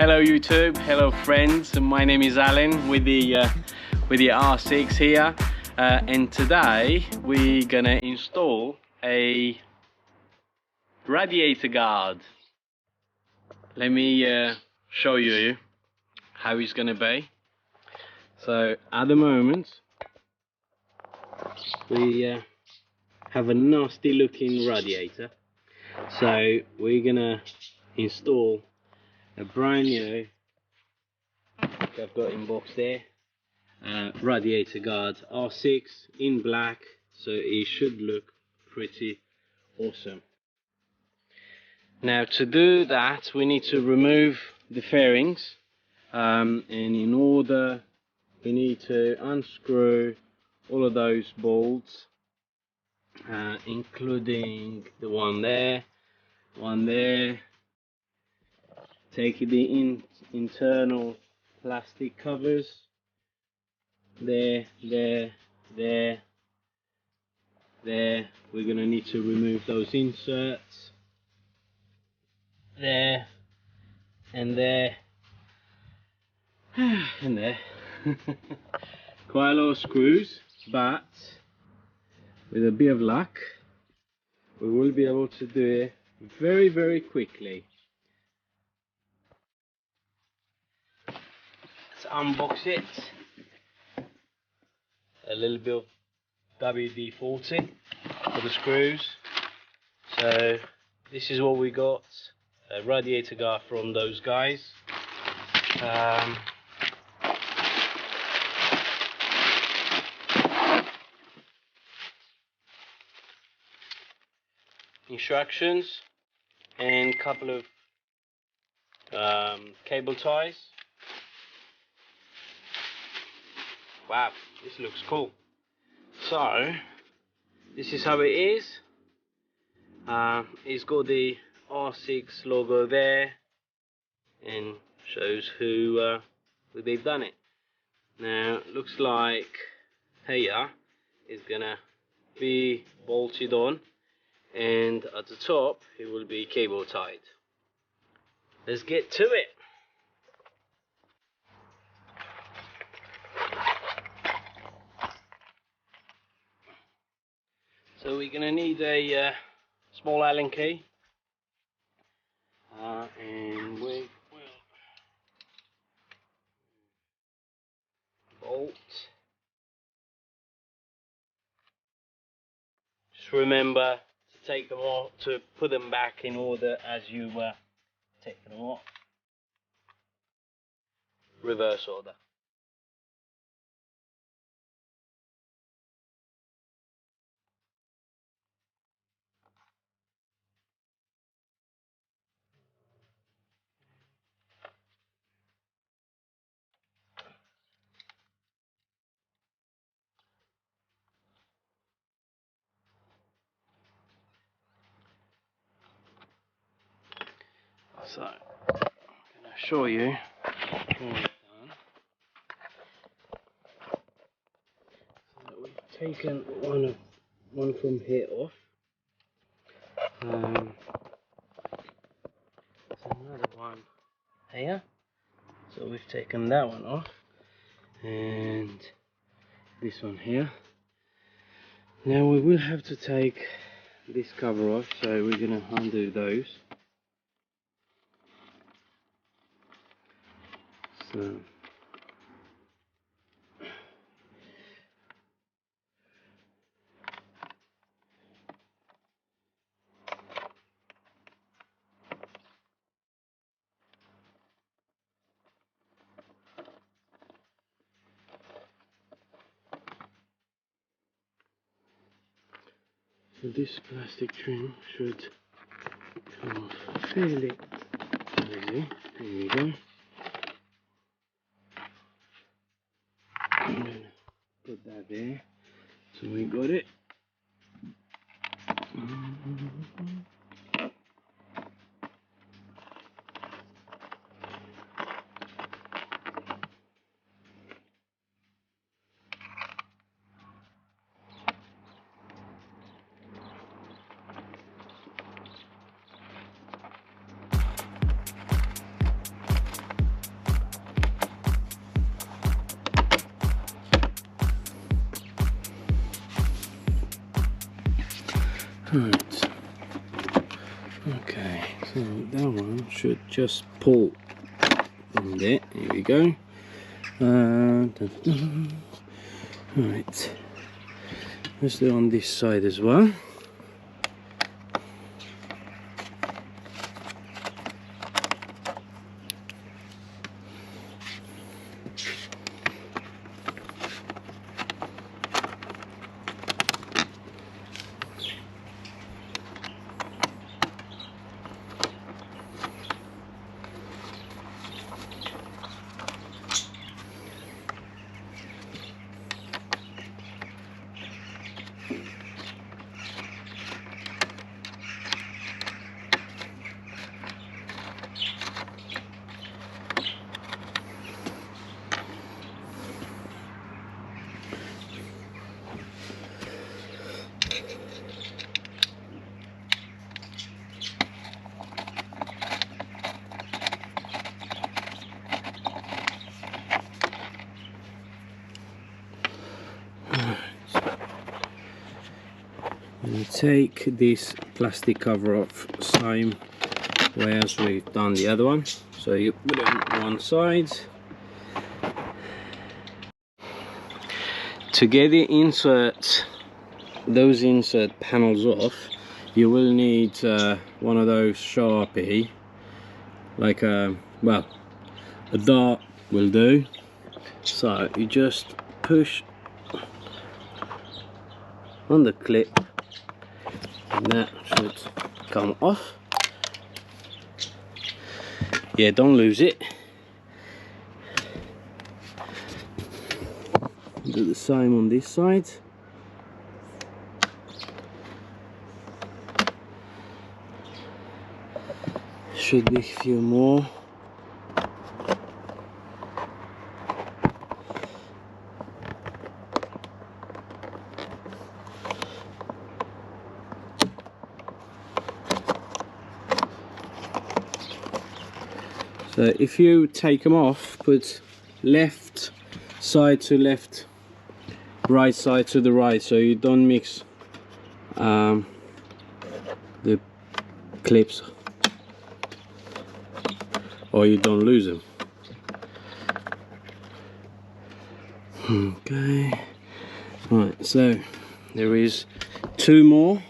Hello YouTube, hello friends. My name is Alan with the R6 here, and today we're gonna install a radiator guard. Let me show you how it's gonna be. So at the moment we have a nasty looking radiator, so we're gonna install a brand new, I've got in box there, radiator guard R6 in black, so it should look pretty awesome. Now to do that we need to remove the fairings, and in order we need to unscrew all of those bolts, including the one there, take the internal plastic covers there. We're gonna need to remove those inserts there and there and there. Quite a lot of screws, but with a bit of luck we will be able to do it very quickly. Let's unbox it. A little bit of WD-40 for the screws. So this is what we got, a radiator guard from those guys. Instructions and a couple of cable ties. Wow, this looks cool. So this is how it is. It's got the R6 logo there and shows who they've done it. Now looks like here is gonna be bolted on, and at the top it will be cable tied. Let's get to it. So we're gonna need a small Allen key, and we will bolt. Just remember to take them off, to put them back in order as you take them off. Reverse order. So I'm going to show you what we've done. So we've taken one from here off. There's another one here. So we've taken that one off, and this one here. Now we will have to take this cover off, so we're going to undo those. So this plastic trim should come off fairly easy. There we go. I'm gonna put that there, so we got it. Right. Okay, so that one should just pull from there. Here we go. Right. Let's do it on this side as well. And take this plastic cover off same way as we've done the other one. So you put it on one side. To get the those insert panels off, you will need one of those Sharpie, like a dart will do. So you just push on the clip and that should come off. Yeah, don't lose it. Do the same on this side. Should be a few more. So if you take them off, put left side to left, right side to the right, so you don't mix the clips or you don't lose them. Okay, right, so there is two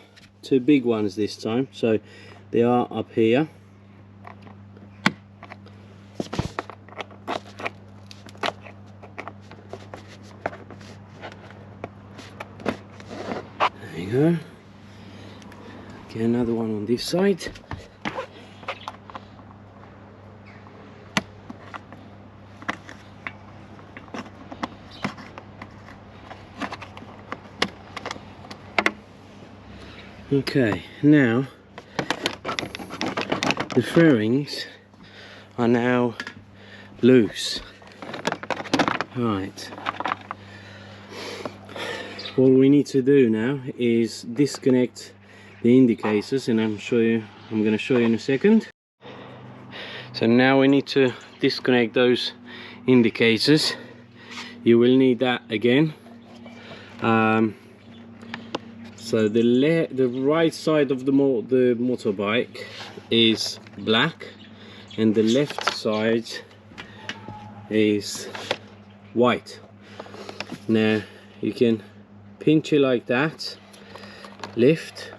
big ones this time, so they are up here. There you go. Get another one on this side. Okay, now the fairings are now loose. Right. What we need to do now is disconnect the indicators, and I'm going to show you in a second. So now we need to disconnect those indicators. You will need that again. So the right side of the motorbike is black and the left side is white. Now you can pinch it like that, lift,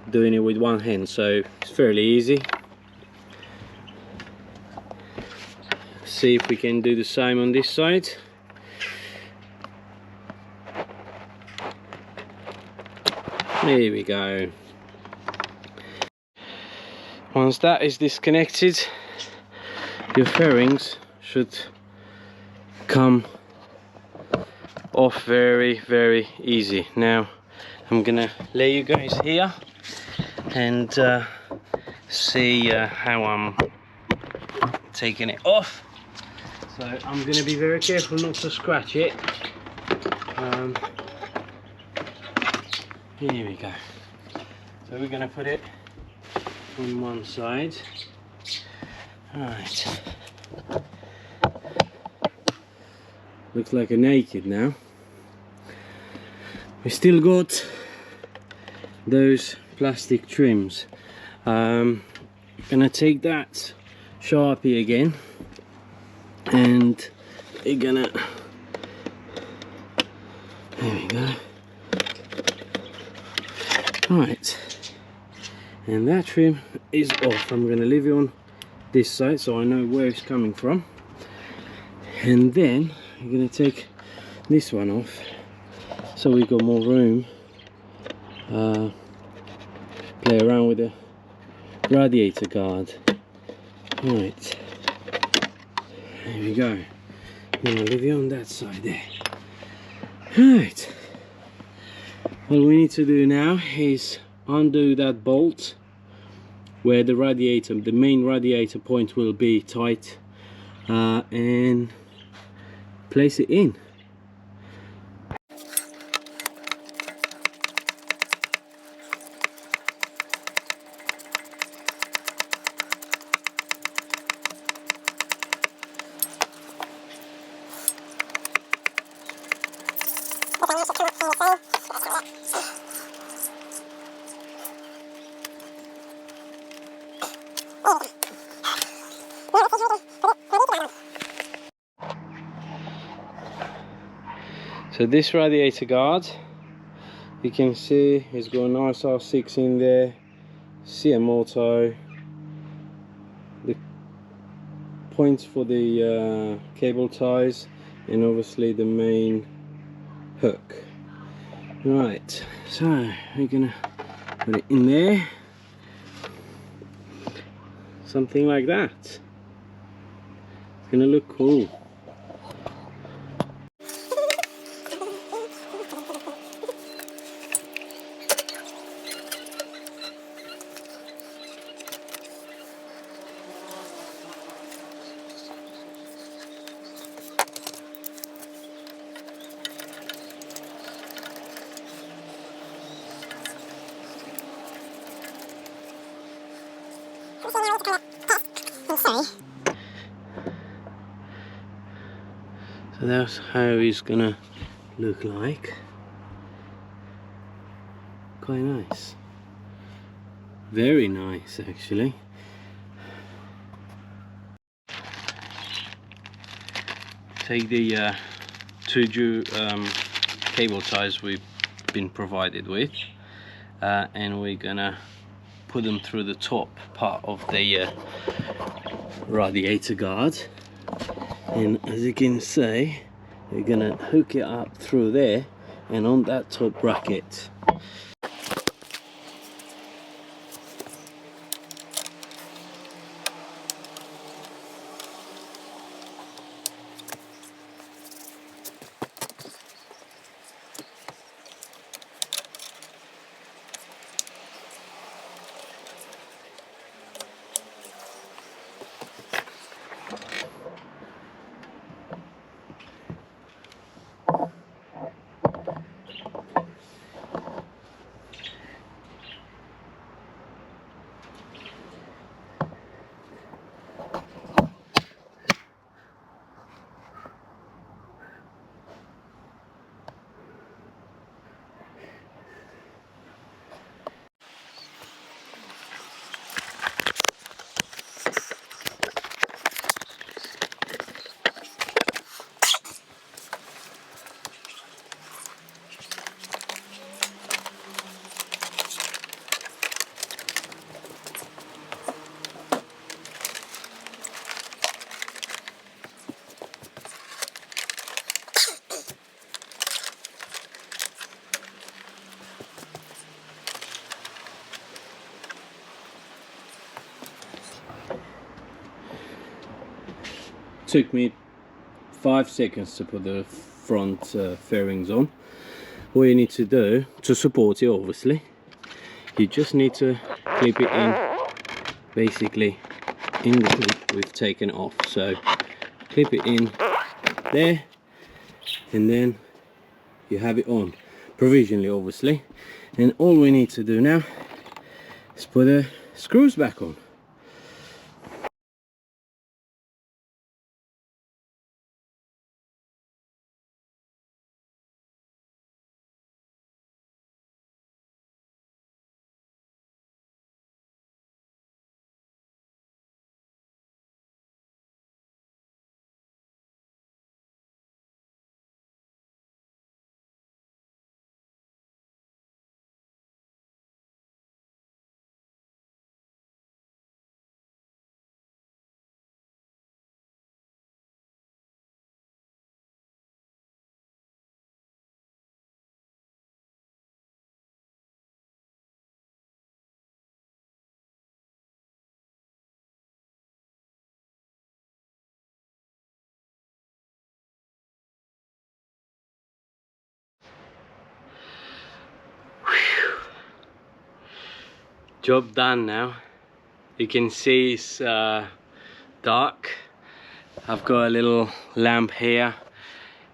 doing it with one hand, so it's fairly easy. See if we can do the same on this side. There we go. Once that is disconnected, your fairings should come off very, very easy. Now I'm gonna lay you guys here and see how I'm taking it off. So I'm gonna be very careful not to scratch it. Here we go. So we're gonna put it on one side. Right. Looks like a naked now. we still got those plastic trims. Gonna take that Sharpie again, and we're gonna, there we go. Right, and that trim is off. I'm gonna leave it on this side so I know where it's coming from, and then I'm gonna take this one off so we've got more room. Play around with the radiator guard. Right, there we go. I'm gonna leave it on that side there. Right, all we need to do now is undo that bolt where the radiator, the main radiator point will be tight, and place it in. So this radiator guard, you can see it's got a nice R6 in there, CM the points for the cable ties, and obviously the main hook. Right, so we're gonna put it in there, something like that. It's gonna look cool. So that's how he's gonna look like. Quite nice. Very nice, actually. Take the two cable ties we've been provided with, and we're gonna put them through the top part of the radiator guard, and as you can see, we're gonna hook it up through there and on that top bracket. Took me 5 seconds to put the front fairings on. What you need to do to support it, obviously, you just need to clip it in, basically in the clip we've taken off. So clip it in there, and then you have it on provisionally, obviously, and all we need to do now is put the screws back on. Job done now. You can see it's dark. I've got a little lamp here.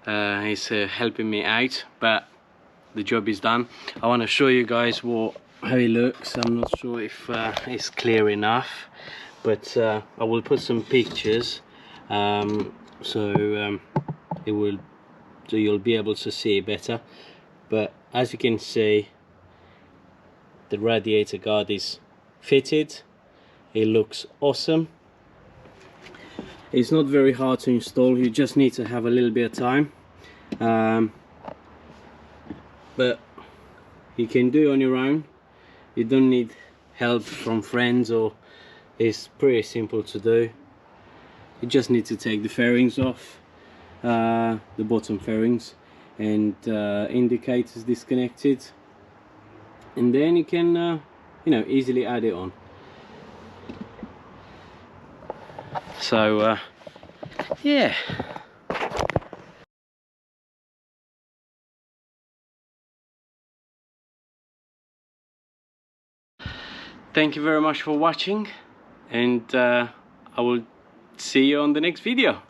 It's helping me out, but the job is done. I want to show you guys how it looks. I'm not sure if it's clear enough, but I will put some pictures so you'll be able to see it better. But as you can see, the radiator guard is fitted. It looks awesome. It's not very hard to install, you just need to have a little bit of time, but you can do it on your own. You don't need help from friends, or it's pretty simple to do. You just need to take the fairings off, the bottom fairings, and indicators disconnected, and then you can you know, easily add it on. So yeah. Thank you very much for watching, and I will see you on the next video.